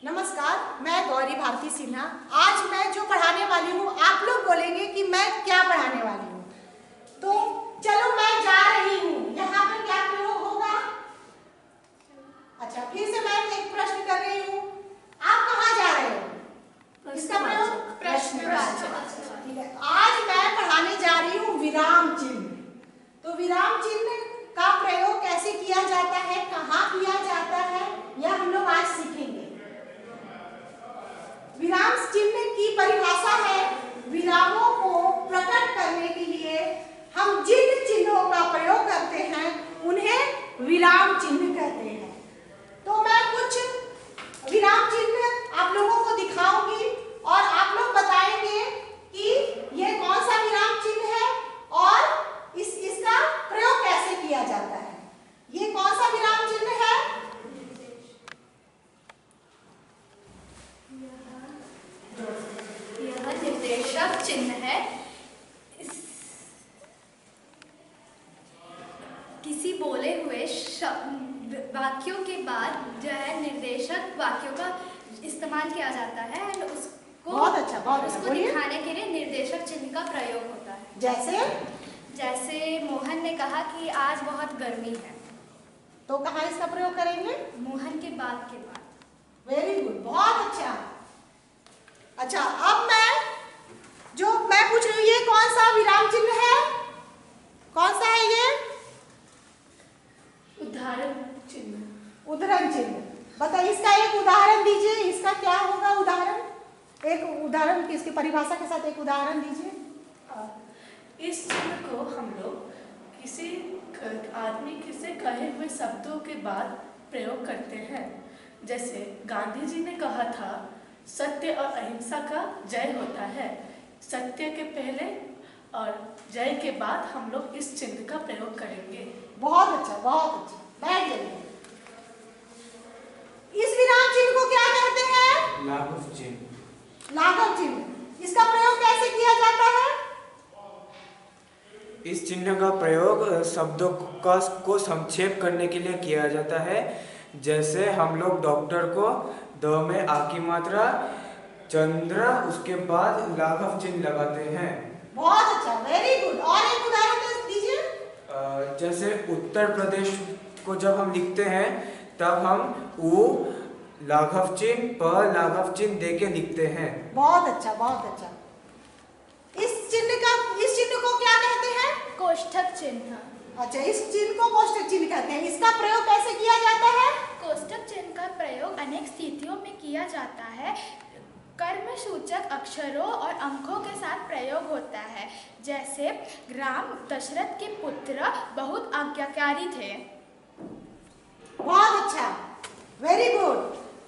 नमस्कार, मैं गौरी भारती सिन्हा। आज मैं जो पढ़ाने वाली हूँ, आप लोग बोलेंगे कि मैं क्या पढ़ाने वाली हूँ। तो चलो मैं जा रही हूँ। यहाँ पर क्या प्रयोग होगा? अच्छा, फिर से मैं एक प्रश्न कर रही हूँ, आप कहाँ जा रहे हो? इसका प्रयोग प्रश्नवाचक। ठीक है, आज मैं पढ़ाने जा रही हूँ विराम चिन्ह। तो विराम चिन्ह का प्रयोग कैसे किया जाता है, कहाँ किया जाता है, यह हम लोग आज सीखेंगे। विराम चिन्ह की परिभाषा है, विरामों को प्रकट करने के लिए हम जिन चिन्हों का प्रयोग करते हैं उन्हें विराम चिन्ह कहते हैं। तो मैं कुछ विराम चिन्ह आप लोगों को दिखाऊंगी और आप लोग बताएंगे कि ये कौन सा विराम चिन्ह है और इसका प्रयोग कैसे किया जाता है। ये कौन सा विराम चिन्ह है? यह निर्देशक चिन्ह है। किसी बोले हुए वाक्यों के बाद जो है निर्देशक वाक्यों का इस्तेमाल किया जाता है और उसको बहुत अच्छा उसको दिखाने के लिए निर्देशक चिन्ह का प्रयोग होता है। जैसे मोहन ने कहा कि आज बहुत गर्मी है, तो कहाँ इसका प्रयोग करेंगे? मोहन के बाद के बाद। वेरी गुड, बहुत अच्छा। अच्छा, अब मैं पूछ रही हूँ, ये कौन सा विराम चिन्ह है? कौन सा है ये? उदाहरण चिन्ह। उदाहरण चिन्ह। बताइए, इसका एक उदाहरण दीजिए। इसका क्या होगा उदाहरण? एक उदाहरण, इसकी परिभाषा के साथ एक उदाहरण दीजिए। इस चिन्ह को हम लोग किसी आदमी से कहे हुए शब्दों के बाद प्रयोग करते हैं। जैसे गांधी जी ने कहा था, सत्य और अहिंसा का जय होता है। सत्य के पहले और जय के बाद हम लोग इस चिन्ह का प्रयोग करेंगे। बहुत अच्छा, बहुत अच्छा। बैठ जाइए। इस विराम चिन्ह को क्या कहते हैं? लाघव चिन्ह। लाघव चिन्ह। इसका प्रयोग कैसे किया जाता है? इस चिन्ह का प्रयोग शब्दों को संक्षेप करने के लिए किया जाता है। जैसे हम लोग डॉक्टर को द में आ की मात्रा, चंद्र, उसके बाद लाघव चिन्ह लगाते हैं। बहुत अच्छा, वेरी गुड। और एक उदाहरण दीजिए। जैसे उत्तर प्रदेश को जब हम लिखते हैं तब हम उ लाघव चिन्ह, प लाघव चिन्ह दे के लिखते हैं। बहुत अच्छा, बहुत अच्छा। इस चिन्ह को क्या कहते हैं? कोष्ठक चिन्ह। अच्छा, इस चिन्ह को कोष्ठक चिन्ह कहते हैं। इसका प्रयोग कैसे किया जाता है? कोष्ठक चिन्ह का प्रयोग अनेक स्थितियों में किया जाता है। कर्म सूचक अक्षरों और अंकों के साथ प्रयोग होता है। जैसे राम दशरथ के पुत्र बहुत आज्ञाकारी थे। बहुत अच्छा, वेरी गुड।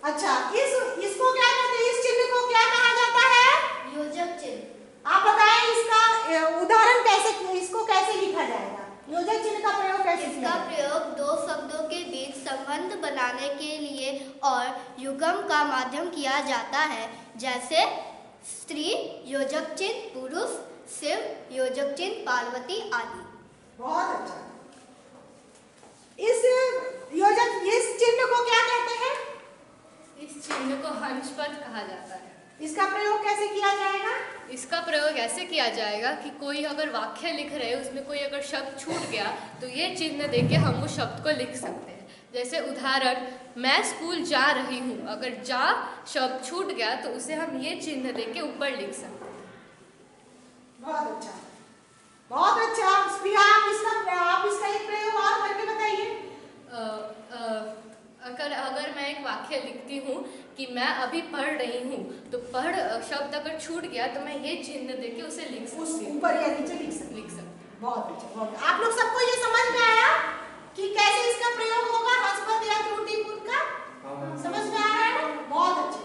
अच्छा, इसको क्या कहते हैं? इस चिन्ह को क्या कहा जाता है? योजक चिन्ह। आप बताएं, इसका उदाहरण इसको कैसे लिखा जाएगा? योजक चिन्ह का प्रयोग कैसे किया? इसका प्रयोग दो शब्दों के बीच संबंध बनाने के लिए और युग्म का माध्यम किया जाता है। जैसे स्त्री योजक चिन्ह पुरुष, शिव योजक चिन्ह पार्वती आदि। बहुत अच्छा। इस चिन्ह को क्या कहते हैं? इस चिन्ह को हंसपद कहा जाता है। इसका प्रयोग कैसे किया जाएगा? इसका प्रयोग ऐसे किया जाएगा कि कोई अगर वाक्य लिख रहे हैं, उसमें कोई अगर शब्द छूट गया तो ये चिन्ह देके हम उस शब्द को लिख सकते हैं। जैसे उदाहरण, मैं स्कूल जा रही हूँ, अगर जा शब्द छूट गया तो उसे हम ये चिन्ह देके ऊपर लिख सकते हैं। बहुत अच्छा, बहुत अच्छा। आप इसका एक प्रयोग और करके बताइए। अगर मैं एक वाक्य लिखती हूँ कि मैं अभी पढ़ रही हूँ, तो पढ़ शब्द अगर छूट गया तो मैं ये चिन्ह देके उसे लिख सकती हूँ, ऊपर या नीचे लिख सकते। बहुत अच्छा, बहुत अच्छा। आप लोग सबको ये समझ में आया कि कैसे इसका प्रयोग होगा हंसपद या त्रुटिपूर्ण का? समझ में आ रहा है ना? बहुत अच्छा।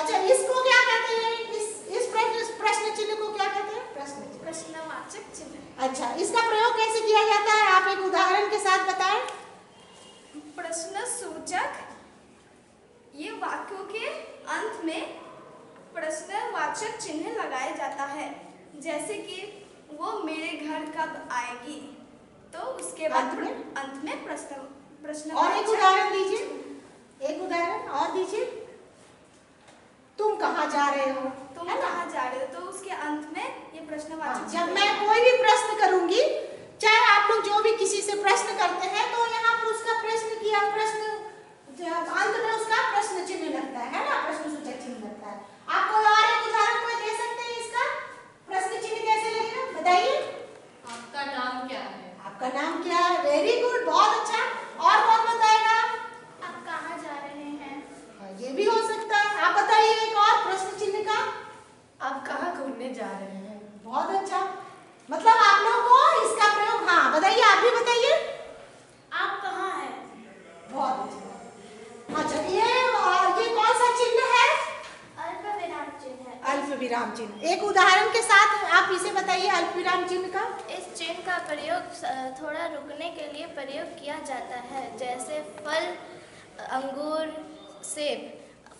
अच्छा, इसको क्या कहते हैं? इस प्रश्न चिन्ह को क्या कहते हैं? प्रश्नवाचक चिन्ह। अच्छा, इसका प्रयोग कैसे किया जाता है? आप एक उदाहरण के साथ बताएं। प्रश्न सूचक, ये वाक्यों के अंत में प्रश्नवाचक चिन्ह लगाया जाता है। जैसे कि वो मेरे घर कब आएगी, तो उसके बाद अंत में प्रश्न। और एक उदाहरण दीजिए। एक उदाहरण और दीजिए। रहे हो, तुम है ना? कहाँ जा रहे हो, तो उसके अंत में ये प्रश्नवाचक जब मैं कोई भी प्रश्न करूंगी, चाहे आप लोग जो भी किसी से प्रश्न करते हैं, तो यहाँ पर उसका प्रश्न किया प्रश्न अंत में उसका प्रश्न चिन्ह लगता है ना, प्रश्न सूचक चिन्ह लगता है। आप कोई और एक उदाहरण कोई दे सकते हैं इसका? प्रश्न चिन्ह कैसे लगेगा बताइए? आपका नाम क्या है? आपका नाम क्या है? वेरी गुड, बहुत अच्छा। और कौन बताएगा? आप कहाँ जा रहे हैं? ये भी हो सकता है। आप बताइए एक और प्रश्न चिन्ह का। आप कहाँ घूमने जा रहे हैं? बहुत अच्छा, मतलब आप लोगों को इसका प्रयोग, हाँ बताइए, आप भी बताइए। आप कहाँ हैं? बहुत अच्छा। अच्छा, ये कौन सा चिन्ह है? अल्प विराम चिन्ह है। अल्प विराम चिन्ह। एक उदाहरण के साथ आप इसे बताइए अल्प विराम चिन्ह का। इस चिन्ह का प्रयोग थोड़ा रुकने के लिए प्रयोग किया जाता है, जैसे फल, अंगूर, सेब।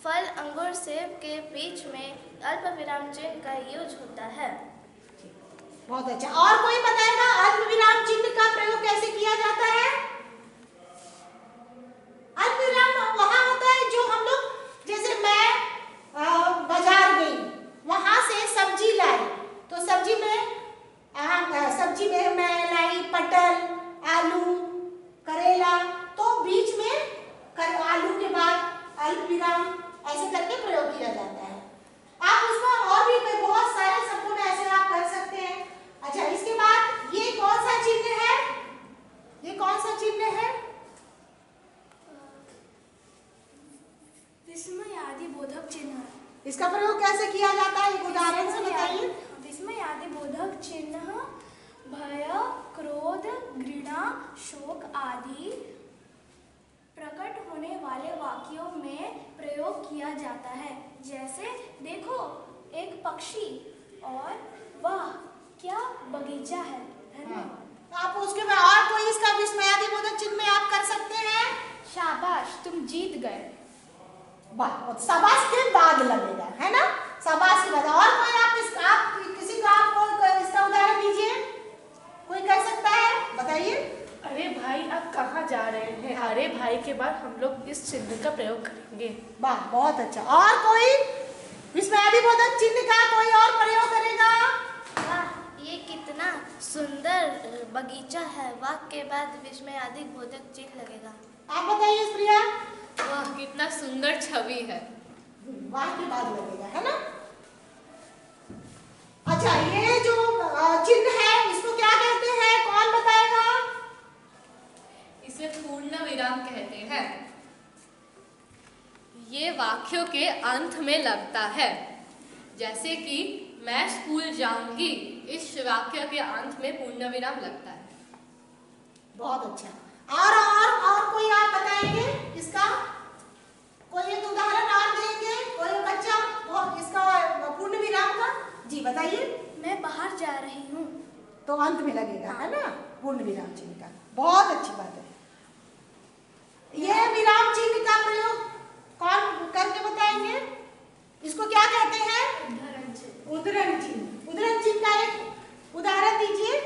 फल, अंगूर, सेब के बीच में अल्प विराम चिन्ह का यूज होता है। बहुत अच्छा। और कोई बताएगा अल्प विराम चिन्ह का प्रयोग कैसे किया जाता है? अल्प विराम वहां होता है जो हम लोग, जैसे मैं बाजार गई, वहां से सब्जी लाई, तो सब्जी में मैं लाई पटल, आलू, करेला, तो बीच में आलू के बाद अल्प विराम ऐसे करके प्रयोग किया जाता है। आप उसमें और भी बहुत सारे शब्दों में ऐसे आप कर सकते हैं। अच्छा, इसके बाद ये कौन सा चिन्ह है? ये कौन सा चिन्ह है? विस्मयादि बोधक चिन्ह। इसका प्रयोग कैसे किया जाता है? एक उदाहरण से बताइए। विस्मयादि बोधक चिन्ह भय, क्रोध, घृणा, शोक आदि प्रकट होने वाले वाक्यों में प्रयोग किया जाता है। जैसे देखो एक पक्षी, और वाह क्या बगीचा है। धन्यवाद। आप उसके बाद और कोई इसका विस्मयादि बोधक चिन्ह में आप कर सकते हैं। शाबाश तुम जीत गए। वाह, शाबाश के बाद लगेगा, है ना? शाबाश के बाद। और कोई आप किसी का आप इसका उदाहरण दीजिए, कोई कर सकता है? बताइए। अरे भाई आप कहाँ जा रहे हैं? अरे भाई के बाद हम लोग इस चिन्ह का प्रयोग करेंगे। वाह, बहुत अच्छा। और कोई विस्मयादि बोधक चिन्ह का कोई और प्रयोग करेगा? वाह ये कितना सुंदर बगीचा है, वाह के बाद विस्मयादि बोधक चिन्ह लगेगा। आप बताइए प्रिया। वाह कितना सुंदर छवि है। वाह के बाद लगेगा, है ना? अच्छा, ये जो चिन्ह है इसको क्या कहते हैं? कौन बताएगा? इसे पूर्ण विराम कहते हैं। ये वाक्यों के अंत में लगता है, जैसे कि मैं स्कूल जाऊंगी, इस वाक्य के अंत में पूर्ण विराम लगता है। बहुत अच्छा। और कोई आप बताएंगे इसका? कोई एक उदाहरण और देंगे? कोई बच्चा इसका पूर्ण विराम का? जी बताइए। मैं बाहर जा रही हूँ, तो अंत में लगेगा, है ना, पूर्ण विराम चिन्ह का। बहुत अच्छी बात है। ये विराम चिन्ह का प्रयोग कौन करके बताएंगे? इसको क्या कहते हैं? उद्धरण चिन्ह। उद्धरण चिन्ह का एक उदाहरण दीजिए,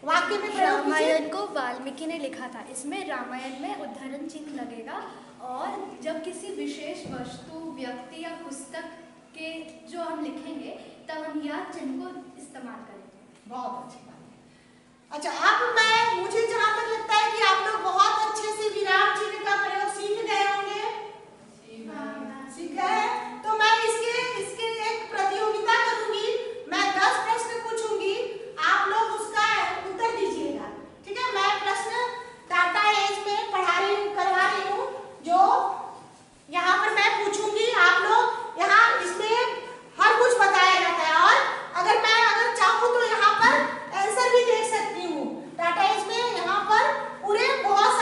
वाक्य में प्रयोग कीजिए। रामायण को वाल्मीकि ने लिखा था, इसमें रामायण में उद्धरण चिन्ह लगेगा, और जब किसी विशेष वस्तु, व्यक्ति या पुस्तक के जो हम लिखेंगे तब हम यह चिन्ह को इस्तेमाल करेंगे। बहुत अच्छी बात है। अच्छा, अब मुझे जहाँ तक लगता है कि आप लोग बहुत अच्छे से विराम चिन्ह का प्रयोग सीख गए होंगे। सीख गए? तो मैं इसके एक प्रतियोगिता करूंगी। मैं 10 प्रश्न पूछूंगी, आप लोग उसका उत्तर दीजिएगा, ठीक है? मैं प्रश्न टाटा एज में करवा रही हूँ, जो यहाँ पर मैं पूछूंगी, आप लोग यहाँ इसमें हर कुछ बताया जाता है, और अगर चाहूँ तो यहाँ पर आंसर भी देख सकती हूँ। टाटा एज में यहाँ पर पूरे बहुत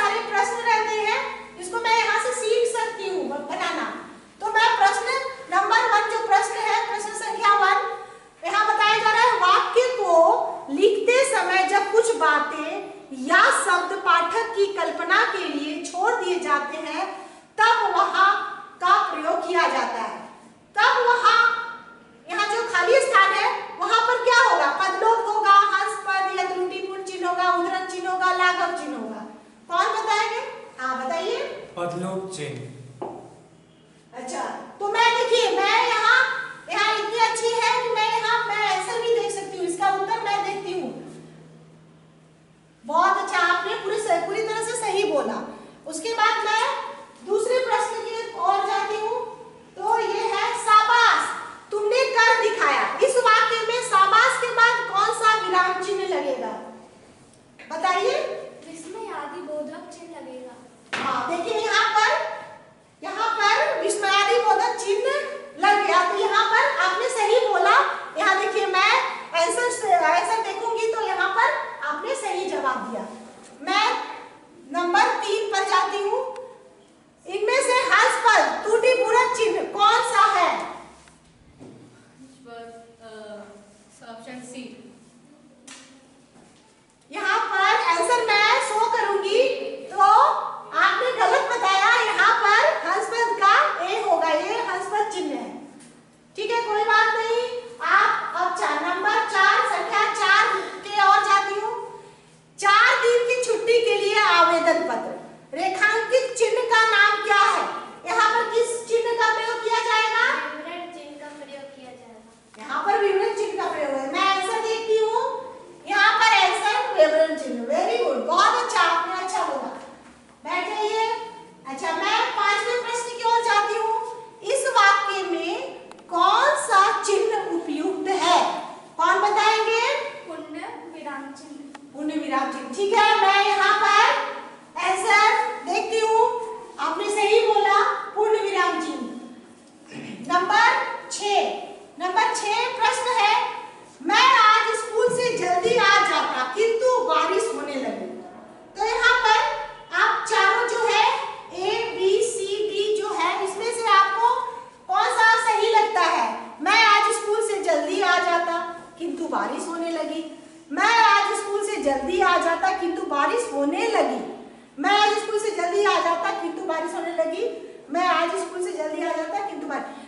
लगी, मैं आज स्कूल से जल्दी आ जाता, किंतु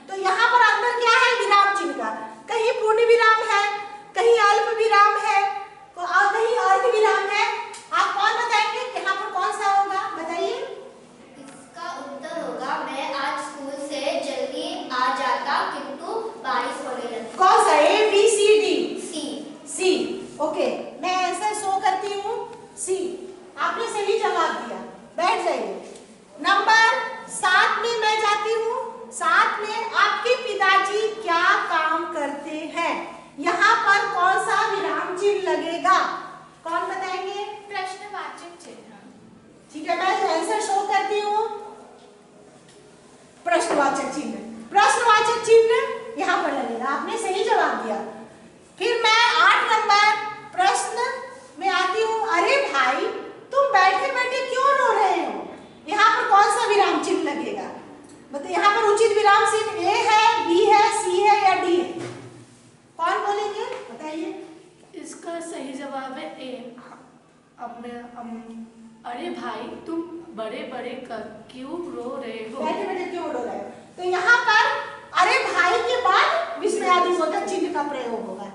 तो यहाँ पर अंदर क्या है? विराम चिन्ह का। कहीं पूर्ण विराम है, कहीं अल्प विराम है, और कहीं अर्ध विराम है। आप कौन बताएंगे यहाँ पर कौन सा होगा? बताइए। इसका उत्तर होगा, मैं आज स्कूल से जल्दी आ जाता किंतु बारिश होने लगी। कौन सा? ए, बी, सी, डी? सी। सी। ओके, मैं आंसर शो करती हूँ, सी। आपने सही जवाब दिया, बैठ जाइए। नंबर 7 में मैं जाती हूँ। 7 में आपके पिताजी क्या काम करते हैं? यहाँ पर कौन सा विराम चिन्ह लगेगा? कौन बताएंगे? प्रश्नवाचक चिन्ह। ठीक है, मैं आंसर शो करती हूँ। प्रश्नवाचक चिन्ह, प्रश्नवाचक चिन्ह यहाँ पर लगेगा। आपने सही जवाब दिया। फिर मैं 8 नंबर प्रश्न में आती हूँ। अरे भाई, तुम बैठे बैठे क्यों रो रहे हो? यहाँ पर कौन सा विराम चिन्ह लगेगा? बताइए। यहाँ पर उचित विराम चिन्ह ए है, बी है, सी है या डी है? कौन बोलेंगे? बताइए। इसका सही जवाब है ए। अरे भाई, तुम बड़े बड़े कर क्यों रो रहे हो? बैठे बैठे क्यों रो रहे हो? तो यहाँ पर अरे भाई के बाद विस्मयादिबोधक चिन्ह का प्रयोग होगा।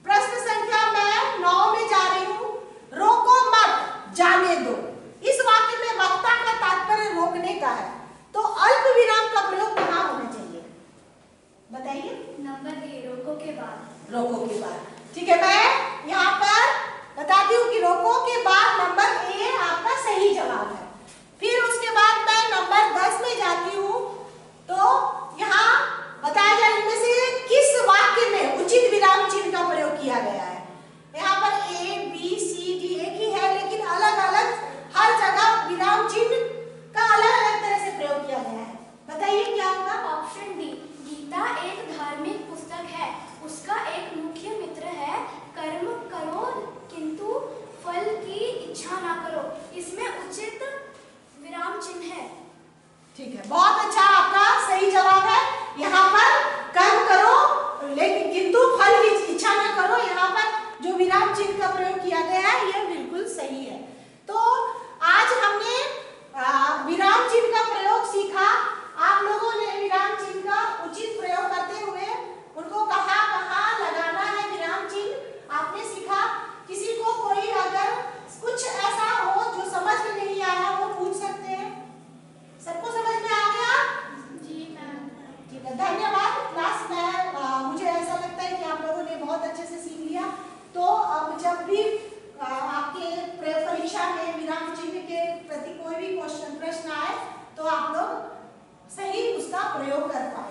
प्रश्न संख्या मैं 9 में जा रही हूँ। रोको मत, जाने दो। इस वाक्य में वक्ता का तात्पर्य रोकने का है, तो अल्प विराम का प्रयोग कहाँ होना चाहिए? बताइए। नंबर ए, रोको के बाद। रोको के बाद। ठीक है, मैं यहाँ पर बताती हूँ कि रोको के बाद नंबर ए आपका सही जवाब है। फिर उसके बाद मैं नंबर 10 में जाती हूँ। तो यहाँ बताया जाए इनमें से किस वाक्य में उचित विराम चिन्ह का प्रयोग किया गया है। यहाँ पर ए, बी, सी, डी एक ही है, लेकिन अलग अलग हर जगह विराम चिन्ह का अलग अलग तरह से प्रयोग किया गया है। बताइए क्या होगा? ऑप्शन डी, गीता एक धार्मिक पुस्तक है। उसका एक मुख्य मित्र है, कर्म करो किंतु फल की इच्छा ना करो। इसमें उचित विराम चिन्ह है। ठीक है, बहुत अच्छा, आपका सही जवाब है। यहाँ पर कर्म करो लेकिन किंतु फल की इच्छा न करो, यहाँ पर जो विराम चिन्ह का प्रयोग किया गया है यह बिल्कुल सही है। तो आज हमने विराम चिन्ह का प्रयोग सीखा। आप लोगों ने विराम चिन्ह का उचित प्रयोग करते हुए उनको कहाँ कहाँ लगाना है विराम चिन्ह आपने सीखा। किसी को कोई अगर कुछ ऐसा हो जो समझ में नहीं आया वो पूछ सकते हैं। सबको समझ में आ गया? जी मैम। ठीक है, धन्यवाद क्लास में। मुझे ऐसा लगता है कि आप लोगों ने बहुत अच्छे से सीख लिया। तो अब जब भी आपके परीक्षा में विराम चिन्ह के प्रति कोई भी प्रश्न आए तो आप लोग सही उसका प्रयोग कर पाए।